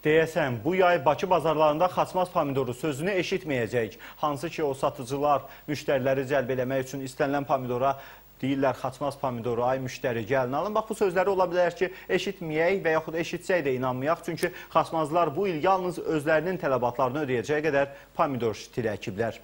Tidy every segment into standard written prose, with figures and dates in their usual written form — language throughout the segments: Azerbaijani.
Deyəsən, bu yay Bakı bazarlarında xaçmaz pomidoru sözünü eşitməyəcək. Hansı ki, o satıcılar müştəriləri cəlb eləmək üçün istənilən pomidora deyirlər, xaçmaz pomidoru, ay müştəri gəlin alın. Bax, bu sözləri ola bilər ki, eşitməyək və yaxud eşitsək də inanmayaq. Çünki xaçmazlar bu il yalnız özlərinin tələbatlarını ödəyəcəyə qədər pomidor şitili əkiblər.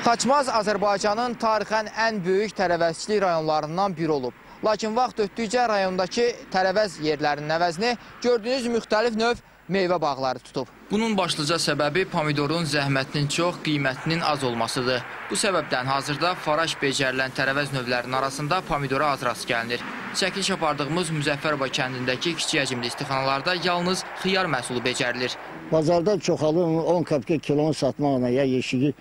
Xaçmaz Azərbaycanın tarixən ən böyük tərəvəzçilik rayonlarından biri olub. Lakin vaxt ötdükcə rayondakı tərəvəz yerlərinin əvəzini gördüyünüz müxtəlif növ meyvə bağları tutub. Bunun başlıca səbəbi pomidorun zəhmətinin çox, qiymətinin az olmasıdır. Bu səbəbdən hazırda faraş becərilən tərəvəz növlərinin arasında pomidora az rast gəlinir. Çəkiliş apardığımız Müzəffərova kəndindəki kiçik həcmli istixanalarda yalnız xiyar məhsulu becərilir. Bazarda çoxalır 10 kapka kilonu satmaqla, ya yeşiyi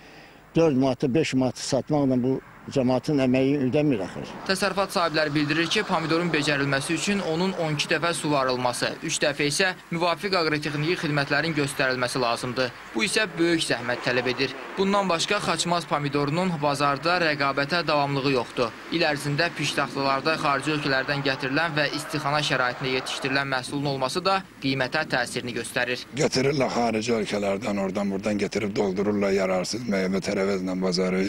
4 manatı, 5 manatı satmaqla bu cəmaatın əməyi ödəmir axır. Təsərrüfat sahibləri bildirir ki, pomidorun becərilməsi üçün onun 12 dəfə suvarılması, 3 dəfə isə müvafiq aqrotexniki xidmətlərin göstərilməsi lazımdır. Bu isə böyük zəhmət tələb edir. Bundan başqa xaçmaz pomidorunun bazarda rəqabətə davamlığı yoxdur. İl ərzində piştaxtalarda xarici ölkələrdən gətirilən və istixana şəraitində yetişdirilən məhsulun olması da qiymətə təsirini göstərir. Gətirirlər xarici ölkələrdən, oradan-buradan gətirib doldururlar yararsız meyvə tərəvəzlə bazarı.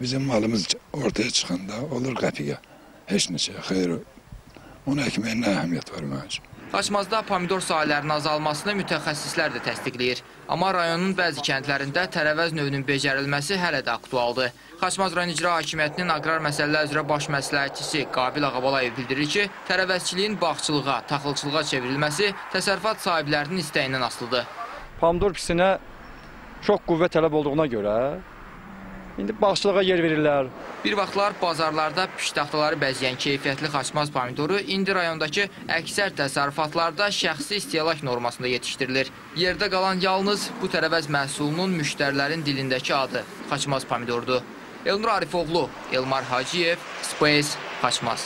Bizim malımız ortaya çıxanda olur qəpiyə. Heç neçə, xeyr, ona əkməyin nə əhəmiyyət var mənim üçün. Xaçmazda pomidor sahələrinin azalmasını mütəxəssislər də təsdiqləyir. Amma rayonun bəzi kəndlərində tərəvəz növünün becərilməsi hələ də aktualdır. Xaçmaz rayon icra hakimiyyətinin aqrar məsələlər üzrə baş məsləhətçisi Qabil Ağabalayev bildirir ki, tərəvəzçiliyin bağçılığa, taxılçılığa çevrilməsi təsərrüfat sahiblərinin istəyindən asılıdır. Pomidor pisinə çox qüvvə tələb olduğuna görə İndi bağçılığa yer verirlər. Bir vaxtlar bazarlarda piştaxtaları bəzəyən keyfiyyətli xaçmaz pomidoru indi rayondakı əksər təsərrüfatlarda şəxsi istehlak normasında yetişdirilir. Yerdə qalan yalnız bu tərəvəz məhsulunun müştərilərin dilindəki adı xaçmaz pomidordur. Elnur Arifoğlu, Elmar Hacıyev, Space, Xaçmaz.